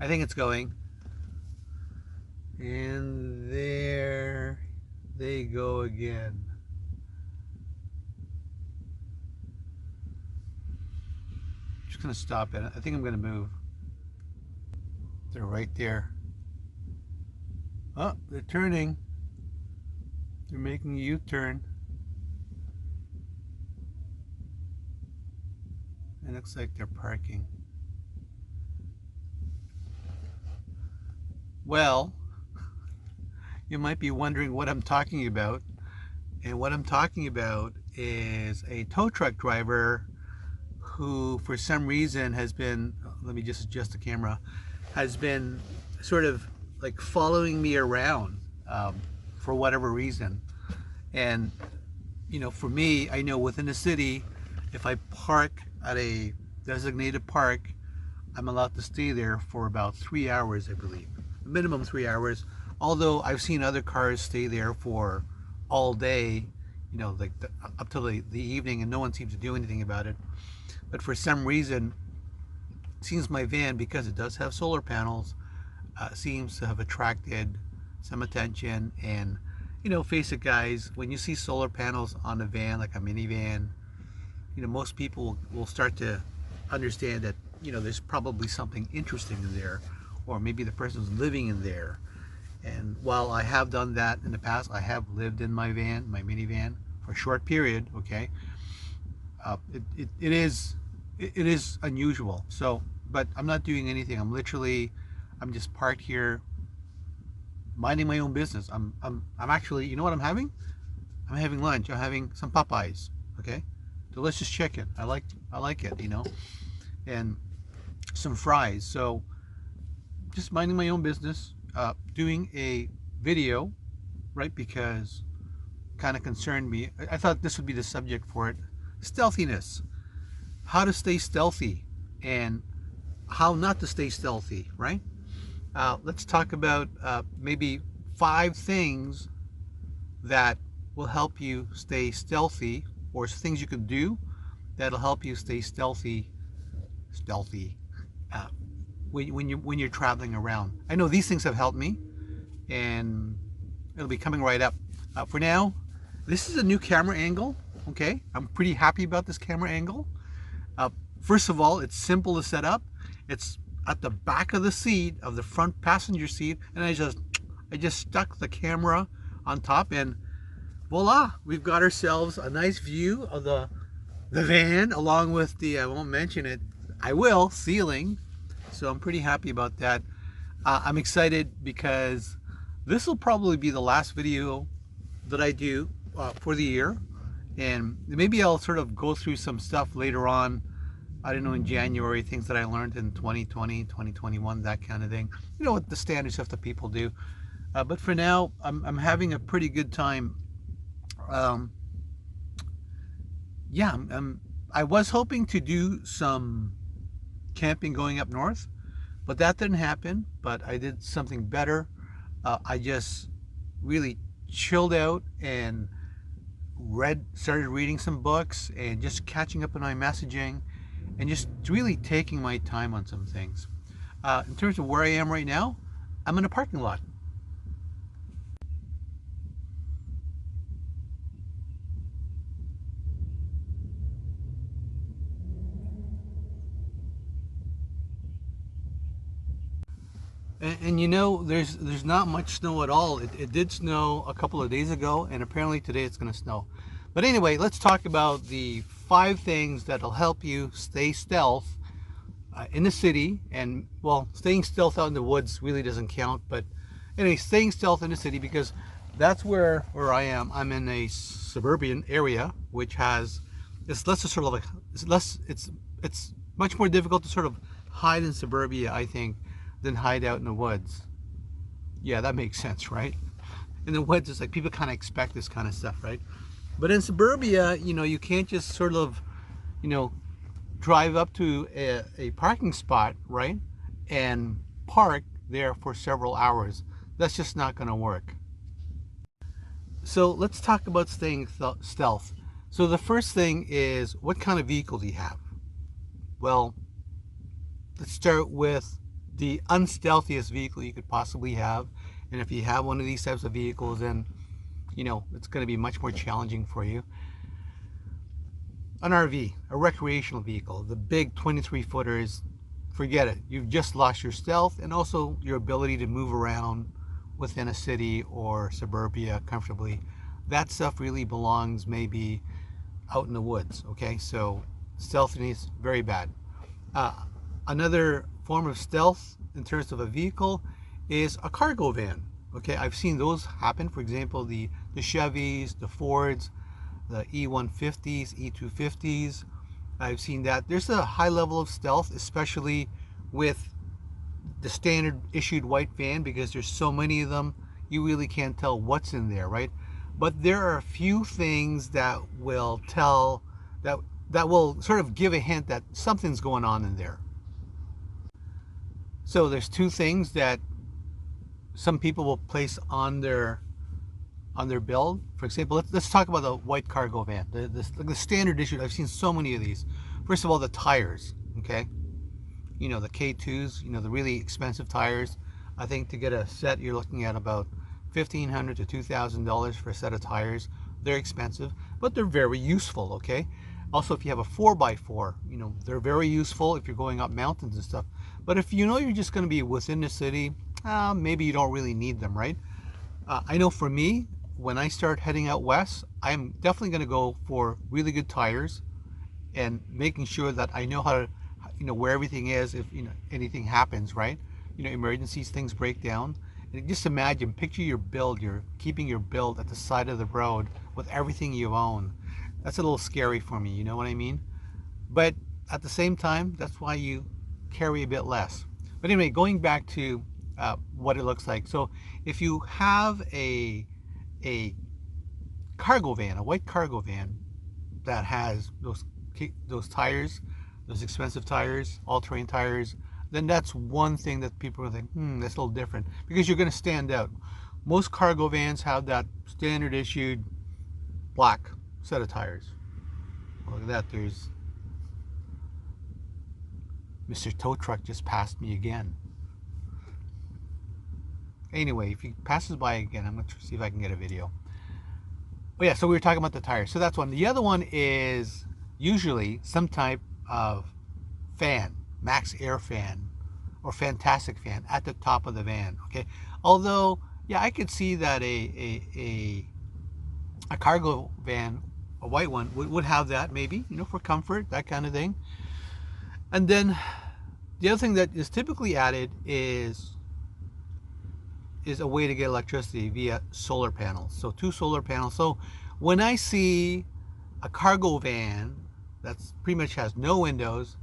I think it's going. And there they go again. Just gonna stop it. I think I'm gonna move. They're right there. Oh, they're turning. They're making a U-turn. It looks like they're parking. Well, you might be wondering what I'm talking about. And what I'm talking about is a tow truck driver who, for some reason, has been, let me just adjust the camera, has been sort of like following me around for whatever reason. And, you know, for me, I know within the city, if I park at a designated park, I'm allowed to stay there for about 3 hours, I believe. Minimum 3 hours. Although I've seen other cars stay there for all day, you know, like up till the evening, and no one seems to do anything about it. But for some reason, it seems my van, because it does have solar panels, seems to have attracted some attention. And, you know, face it, guys, when you see solar panels on a van, like a minivan, you know, most people will start to understand that, you know, there's probably something interesting in there, or maybe the person's living in there. And while I have done that in the past, I have lived in my van, my minivan, for a short period. Okay, it is unusual. So, but I'm not doing anything. I'm just parked here, minding my own business. I'm actually, you know what I'm having? I'm having lunch. I'm having some Popeyes. Okay, delicious chicken. I like it. You know, and some fries. So, just minding my own business. Doing a video, right, because kind of concerned me. I thought this would be the subject for it. Stealthiness. How to stay stealthy and how not to stay stealthy, right? Let's talk about maybe 5 things that will help you stay stealthy, or things you can do that'll help you stay stealthy when you're traveling around. I know these things have helped me, and it'll be coming right up. For now, this is a new camera angle. Okay, I'm pretty happy about this camera angle. First of all, it's simple to set up. It's at the back of the seat, of the front passenger seat, and I just stuck the camera on top, and voila, we've got ourselves a nice view of the van, along with the, I won't mention it, I will, ceiling. So I'm pretty happy about that. I'm excited because this will probably be the last video that I do for the year. And maybe I'll sort of go through some stuff later on, I don't know, in January, things that I learned in 2020, 2021, that kind of thing. You know, what the standard stuff that people do. But for now, I'm having a pretty good time. Yeah, I was hoping to do some camping going up north, but that didn't happen. But I did something better. I just really chilled out and started reading some books and just catching up on my messaging and just really taking my time on some things. In terms of where I am right now, I'm in a parking lot. And you know, there's not much snow at all. It did snow a couple of days ago, and apparently today it's going to snow. But anyway, let's talk about the 5 things that'll help you stay stealth in the city. And well, staying stealth out in the woods really doesn't count. But anyway, staying stealth in the city, because that's where I am. I'm in a suburban area, which has, it's less sort of like, it's much more difficult to sort of hide in suburbia, I think, than hide out in the woods. Yeah, that makes sense, right? In the woods, it's like people kind of expect this kind of stuff, right? But in suburbia, you know, you can't just sort of, you know, drive up to a parking spot, right, and park there for several hours. That's just not going to work. So let's talk about staying stealth. So the first thing is, what kind of vehicle do you have? Well, let's start with the unstealthiest vehicle you could possibly have. And if you have one of these types of vehicles, then it's going to be much more challenging for you. An RV, a recreational vehicle, the big 23 footers, forget it. You've just lost your stealth and also your ability to move around within a city or suburbia comfortably. That stuff really belongs maybe out in the woods, okay? So stealthiness, very bad. Another form of stealth in terms of a vehicle is a cargo van. Okay, I've seen those happen. For example, the Chevys, the Fords, the E150s, E250s. I've seen that. There's a high level of stealth, especially with the standard issued white van, because there's so many of them, you really can't tell what's in there, right? But there are a few things that will tell, that will sort of give a hint that something's going on in there. So there's two things that some people will place on their build. For example, let's talk about the white cargo van, the standard issue. I've seen so many of these. First of all, the tires, okay? The K2s, the really expensive tires. I think to get a set, you're looking at about $1,500 to $2,000 for a set of tires. They're expensive, but they're very useful, okay? Also, if you have a 4x4, they're very useful if you're going up mountains and stuff. But if you're just going to be within the city, maybe you don't really need them, right? I know for me, when I start heading out west, I'm definitely going to go for really good tires and making sure that I know how to, where everything is if, anything happens, right? Emergencies, things break down. And just imagine, picture your build, you're keeping your build at the side of the road with everything you own. That's a little scary for me, you know what I mean? But at the same time, that's why you carry a bit less. But anyway, going back to what it looks like. So if you have a cargo van, a white cargo van that has those tires, those expensive tires, all-terrain tires, then that's one thing that people are like, that's a little different, because you're going to stand out. Most cargo vans have that standard issued black set of tires. Look at that, there's Mr. Tow Truck just passed me again. Anyway, if he passes by again, I'm going to see if I can get a video. Oh yeah, so we were talking about the tires. So that's one. The other one is usually some type of fan, max air fan or fantastic fan at the top of the van, okay? Although, yeah, I could see that a cargo van, a white one, would have that maybe, for comfort, that kind of thing. And then the other thing that is typically added is a way to get electricity via solar panels. So 2 solar panels. So when I see a cargo van that's pretty much has no windows,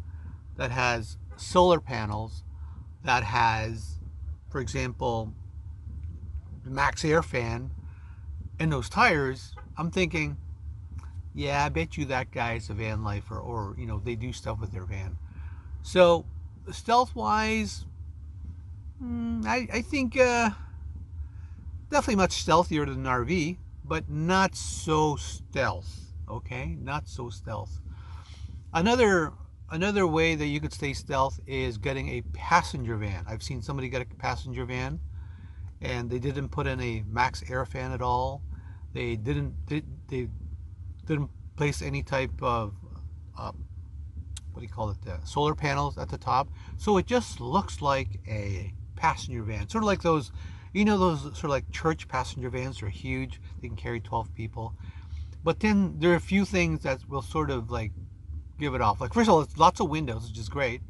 that has solar panels, that has, for example, the max air fan and those tires, I'm thinking, yeah, I bet you that guy's a van lifer, or they do stuff with their van. So stealth wise, I think definitely much stealthier than an RV, but not so stealth, okay? Not so stealth. Another way that you could stay stealth is getting a passenger van. I've seen somebody get a passenger van and they didn't put in a max air fan at all. They didn't place any type of what do you call it, solar panels at the top. So it just looks like a passenger van, sort of like those, those sort of like church passenger vans are huge. They can carry 12 people. But then there are a few things that will sort of like give it off. Like, first of all, it's lots of windows, which is great.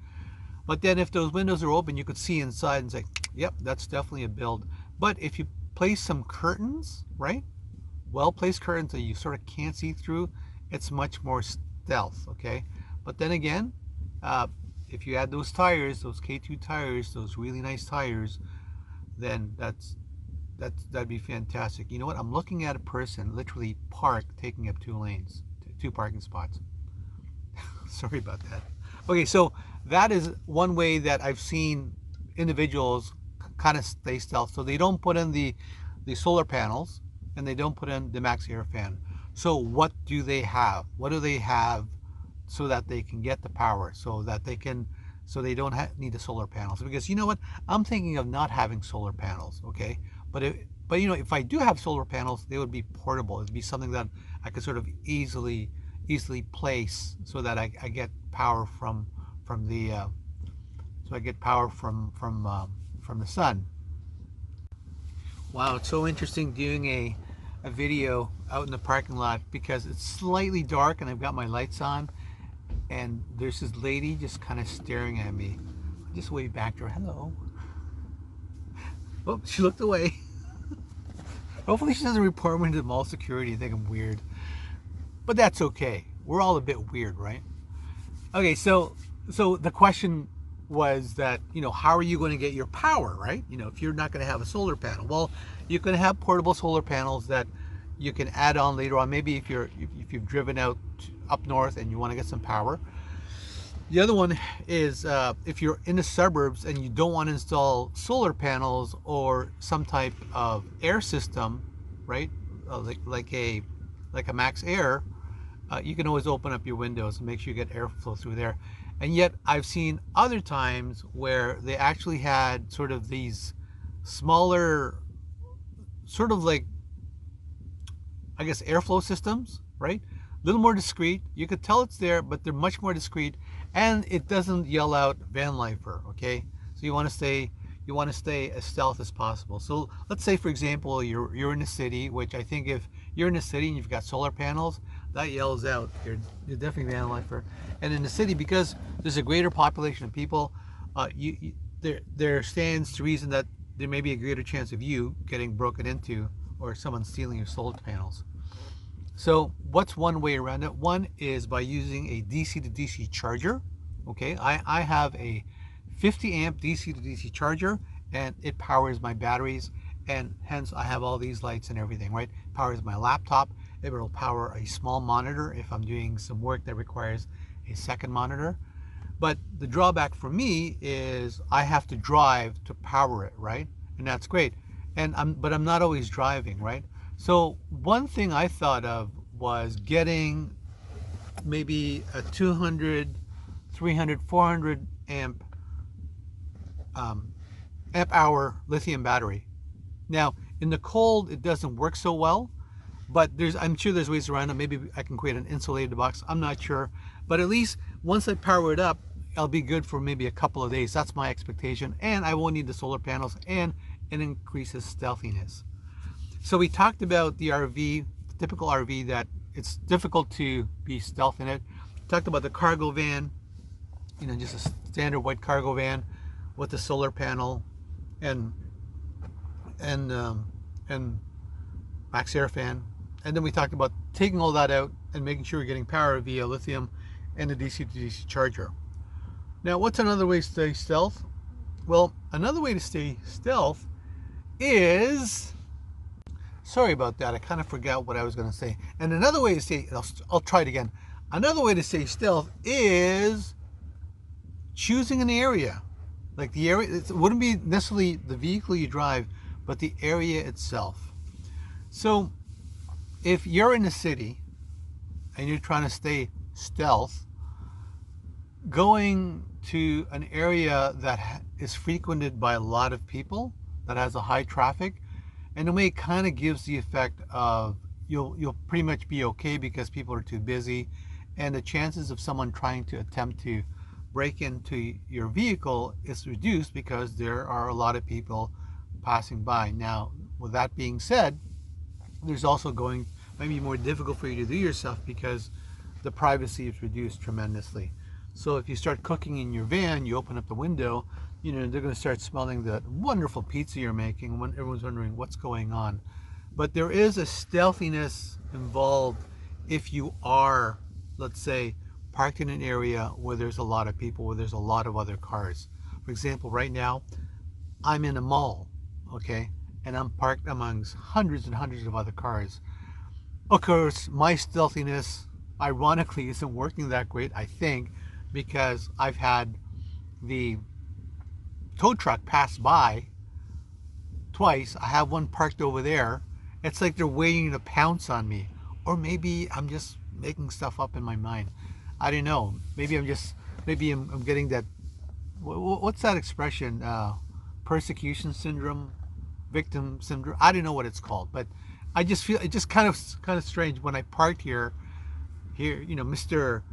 But then if those windows are open, you could see inside and say, yep, that's definitely a build. But if you place some curtains, right? Well-placed curtains that you sort of can't see through, it's much more stealth, okay? But then again, if you add those tires, those K2 tires, those really nice tires, then that'd be fantastic. You know what? I'm looking at a person literally parked, taking up 2 lanes, 2 parking spots. Sorry about that. Okay, so that is one way that I've seen individuals kind of stay stealth. So they don't put in the solar panels and they don't put in the max air fan. So what do they have? What do they have so that they can get the power, so that they can so they don't need the solar panels. Because you know what, I'm thinking of not having solar panels, okay? But you know, if I do have solar panels, they would be portable. It'd be something that I could sort of easily place, so that I get power from the so I get power from the sun. Wow, it's so interesting doing a video out in the parking lot, because it's slightly dark and I've got my lights on, and there's this lady just kind of staring at me. I just waved back to her, hello. Oh, she looked away. Hopefully she doesn't report me to mall security and think I'm weird. But that's okay. We're all a bit weird, right? Okay, so the question was that, you know, how are you going to get your power, right? You know, if you're not going to have a solar panel. Well, you can have portable solar panels that you can add on later on. Maybe if you've driven out up north and you want to get some power. The other one is if you're in the suburbs and you don't want to install solar panels or some type of air system, right? Like a max air, you can always open up your windows and make sure you get airflow through there. And yet I've seen other times where they actually had sort of these smaller, sort of like, I guess, airflow systems, right? A little more discreet. You could tell it's there, but they're much more discreet, and it doesn't yell out Vanlifer, okay? So you want to stay as stealth as possible. So let's say, for example, you're in a city, which I think if you're in a city and you've got solar panels, that yells out you're definitely Vanlifer. And in the city, because there's a greater population of people, there stands to reason that there may be a greater chance of you getting broken into or someone stealing your solar panels. So what's one way around it? One is by using a DC to DC charger. Okay, I have a 50 amp DC to DC charger, and it powers my batteries, and hence I have all these lights and everything, right? It powers my laptop. It will power a small monitor if I'm doing some work that requires a second monitor. But the drawback for me is I have to drive to power it, right? And that's great. But I'm not always driving, right? So one thing I thought of was getting maybe a 200, 300, 400 amp hour lithium battery. Now, in the cold, it doesn't work so well, but I'm sure there's ways around it. Maybe I can create an insulated box. I'm not sure. But at least once I power it up, I'll be good for maybe a couple of days. That's my expectation. And I won't need the solar panels, and it increases stealthiness. So we talked about the RV, the typical RV, that it's difficult to be stealth in it. We talked about the cargo van, you know, just a standard white cargo van with a solar panel and max air fan. And then we talked about taking all that out and making sure we're getting power via lithium and a DC to DC charger. Now, what's another way to stay stealth? Well, another way to stay stealth is, sorry about that, I kind of forgot what I was going to say. And another way to stay, I'll try it again. Another way to stay stealth is choosing an area. Like the area, it wouldn't be necessarily the vehicle you drive, but the area itself. So if you're in a city and you're trying to stay stealth, going to an area that is frequented by a lot of people, that has a high traffic, in a way it kind of gives the effect of you'll pretty much be okay because people are too busy, and the chances of someone trying to attempt to break into your vehicle is reduced because there are a lot of people passing by. Now, with that being said, there's also maybe more difficult for you to do yourself because the privacy is reduced tremendously. So if you start cooking in your van, you open up the window, you know, they're going to start smelling the wonderful pizza you're making when everyone's wondering what's going on. But there is a stealthiness involved if you are, let's say, parked in an area where there's a lot of people, where there's a lot of other cars. For example, right now, I'm in a mall, okay? And I'm parked amongst hundreds and hundreds of other cars. Of course, my stealthiness, ironically, isn't working that great, I think, because I've had the tow truck pass by twice. I have one parked over there. It's like they're waiting to pounce on me. Or maybe I'm just making stuff up in my mind. I don't know. Maybe I'm getting that what's that expression? Persecution syndrome, victim syndrome. I don't know what it's called, but I just feel it just kind of strange when I parked here. Here, you know, Mr.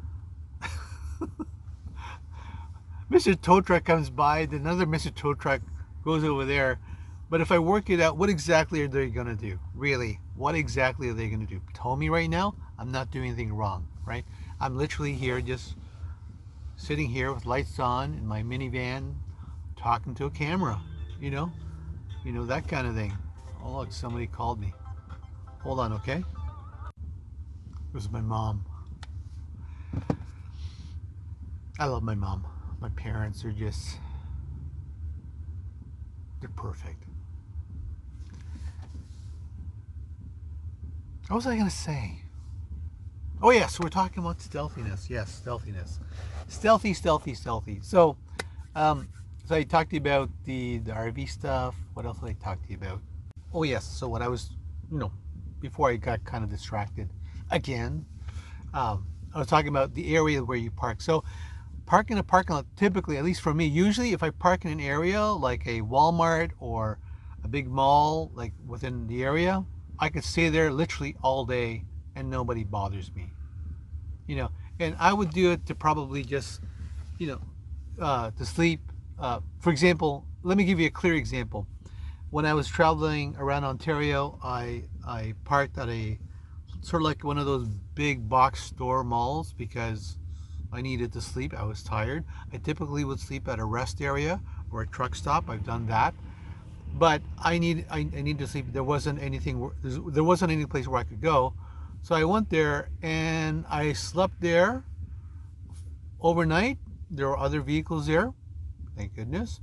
Tow Truck comes by, then another Mr. Tow Truck goes over there. But if I work it out, what exactly are they going to do? Really, what exactly are they going to do? Tell me right now, I'm not doing anything wrong, right? I'm literally here just sitting here with lights on in my minivan, talking to a camera, you know? You know, that kind of thing. Oh, look, somebody called me. Hold on, okay? It was my mom. I love my mom. My parents are just, they're perfect. What was I going to say? Oh, yeah, so we're talking about stealthiness. Yes, stealthiness. Stealthy. So I talked to you about the RV stuff. What else did I talk to you about? Oh, yes, so what I was, you know, before I got kind of distracted again, I was talking about the area where you park. So park in a parking lot, typically, at least for me, usually if I park in an area like a Walmart or a big mall, like within the area, I could stay there literally all day and nobody bothers me. You know, and I would do it to probably just, you know, to sleep. For example, let me give you a clear example. When I was traveling around Ontario, I parked at a sort of like one of those big box store malls because I needed to sleep. I was tired. I typically would sleep at a rest area or a truck stop. I've done that. But I need to sleep. There wasn't any place where I could go. So I went there and I slept there overnight. There were other vehicles there. Thank goodness.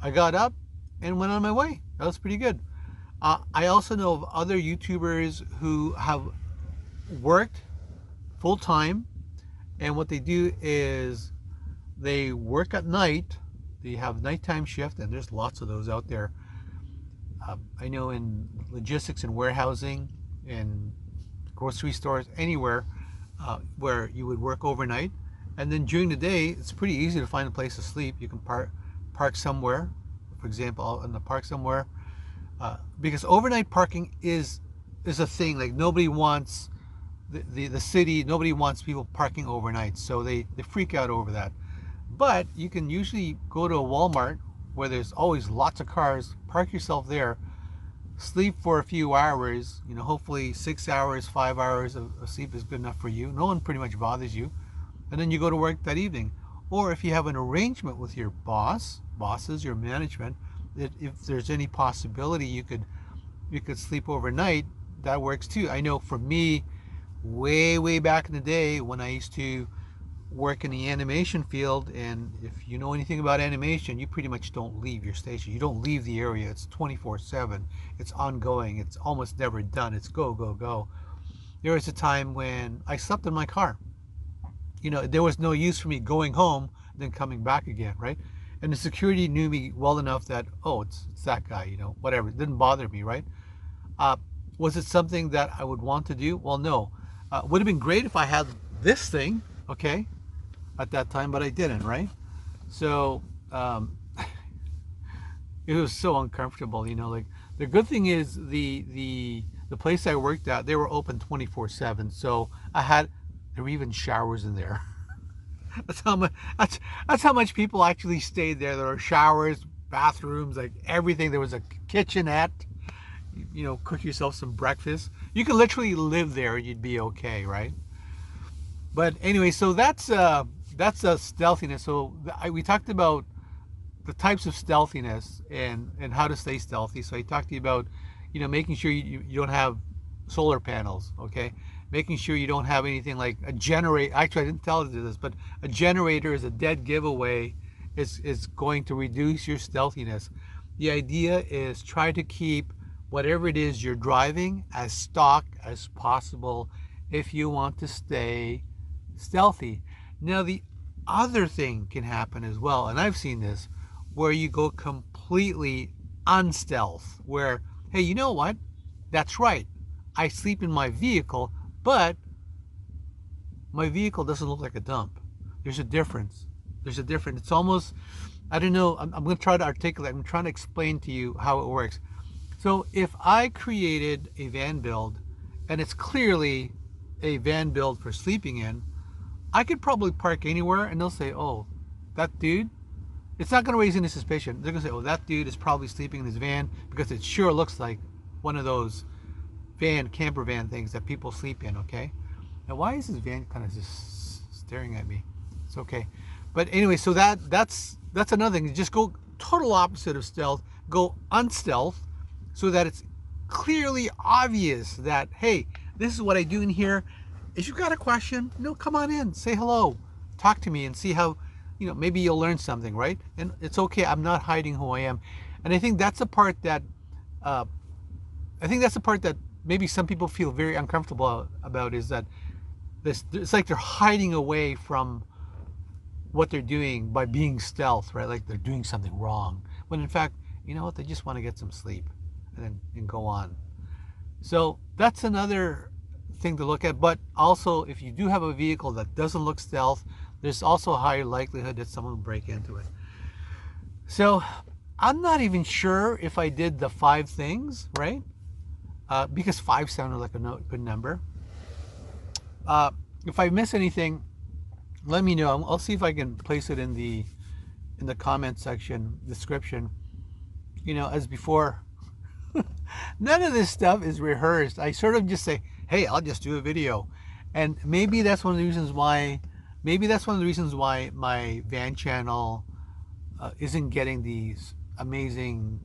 I got up and went on my way. That was pretty good. I also know of other YouTubers who have worked full time, and what they do is they work at night. They have nighttime shift, and there's lots of those out there. I know in logistics and warehousing, in grocery stores, anywhere where you would work overnight, and then during the day, it's pretty easy to find a place to sleep. You can park somewhere, for example, in the park somewhere, because overnight parking is a thing. Like nobody wants the city. Nobody wants people parking overnight, so they freak out over that. But you can usually go to a Walmart where there's always lots of cars, park yourself there, sleep for a few hours, you know, hopefully 6 hours, 5 hours of sleep is good enough for you. No one pretty much bothers you. And then you go to work that evening. Or if you have an arrangement with your bosses, your management, that if there's any possibility you could sleep overnight, that works too. I know for me, way back in the day when I used to work in the animation field, and if you know anything about animation, you pretty much don't leave your station. You don't leave the area. It's 24/7. It's ongoing. It's almost never done. It's go. There was a time when I slept in my car. You know, there was no use for me going home and then coming back again, right? And the security knew me well enough that, oh, it's that guy, you know, whatever. It didn't bother me, right? Was it something that I would want to do? Well, no. Would have been great if I had this thing, okay, at that time, but I didn't, right? So it was so uncomfortable, you know. Like the good thing is the place I worked at, they were open 24/7, so there were even showers in there. That's how much people actually stayed there. There were showers, bathrooms, like everything. There was a kitchenette. You know, cook yourself some breakfast. You could literally live there and you'd be okay, right? But anyway, so that's a stealthiness. So we talked about the types of stealthiness and how to stay stealthy. So I talked to you about, you know, making sure you don't have solar panels, okay? Making sure you don't have anything like a generator. Actually, I didn't tell you this, but a generator is a dead giveaway. Is going to reduce your stealthiness. The idea is try to keep whatever it is you're driving as stock as possible if you want to stay stealthy. Now, the other thing can happen as well, and I've seen this, where you go completely unstealth, where, hey, you know what? That's right. I sleep in my vehicle, but my vehicle doesn't look like a dump. There's a difference. There's a difference. It's almost, I don't know, I'm going to try to articulate. I'm trying to explain to you how it works. So if I created a van build and it's clearly a van build for sleeping in, I could probably park anywhere and they'll say, oh, that dude, it's not going to raise any suspicion. They're going to say, oh, that dude is probably sleeping in his van because it sure looks like one of those camper van things that people sleep in, okay? Now, why is this van kind of just staring at me? It's okay. But anyway, so that's another thing. Just go total opposite of stealth. Go unstealth so that it's clearly obvious that, hey, this is what I do in here. If you've got a question, come on in, say hello, talk to me and see how, maybe you'll learn something, right? And it's okay. I'm not hiding who I am. And I think that's the part that, maybe some people feel very uncomfortable about, is that it's like they're hiding away from what they're doing by being stealth, right? Like they're doing something wrong. When in fact, you know what? They just want to get some sleep and go on. So that's another thing to look at. But also, if you do have a vehicle that doesn't look stealth, there's also a higher likelihood that someone will break into it. So I'm not even sure if I did the 5 things, right? Because 5 sounded like a good number. If I miss anything, let me know. I'll see if I can place it in the comment section description. As before, none of this stuff is rehearsed. I sort of just say, hey, I'll just do a video. And maybe that's one of the reasons why my van channel isn't getting these amazing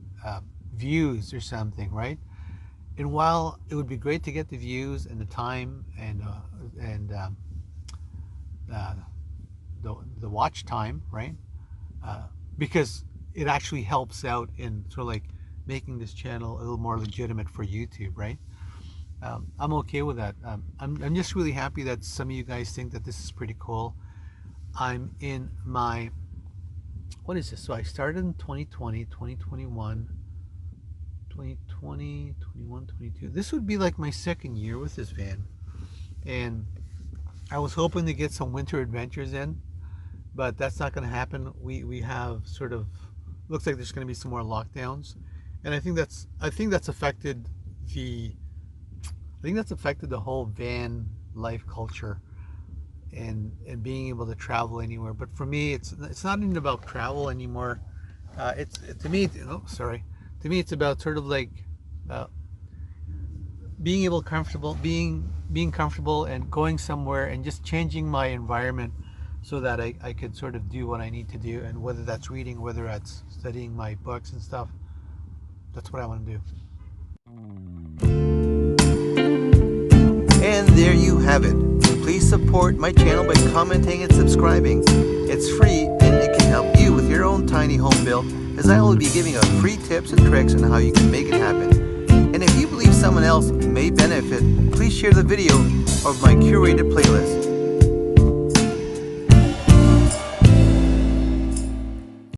views or something, right? And while it would be great to get the views and the time and the watch time, right? Because it actually helps out in sort of like making this channel a little more legitimate for YouTube, right? I'm okay with that. I'm just really happy that some of you guys think that this is pretty cool. I'm in my, what is this? So I started in 2020, 2021, 2020, 21, 22. This would be like my 2nd year with this van. And I was hoping to get some winter adventures in, but that's not going to happen. We have sort of, looks like there's going to be some more lockdowns. And I think that's affected the whole van life culture and being able to travel anywhere. But for me, it's not even about travel anymore. To me, it's about sort of like being comfortable and going somewhere and just changing my environment so that I could sort of do what I need to do. And whether that's reading, whether that's studying my books and stuff, that's what I want to do. And there you have it. Please support my channel by commenting and subscribing. It's free and it can help you with your own tiny home build, as I will be giving out free tips and tricks on how you can make it happen. And if you believe someone else may benefit, please share the video of my curated playlist.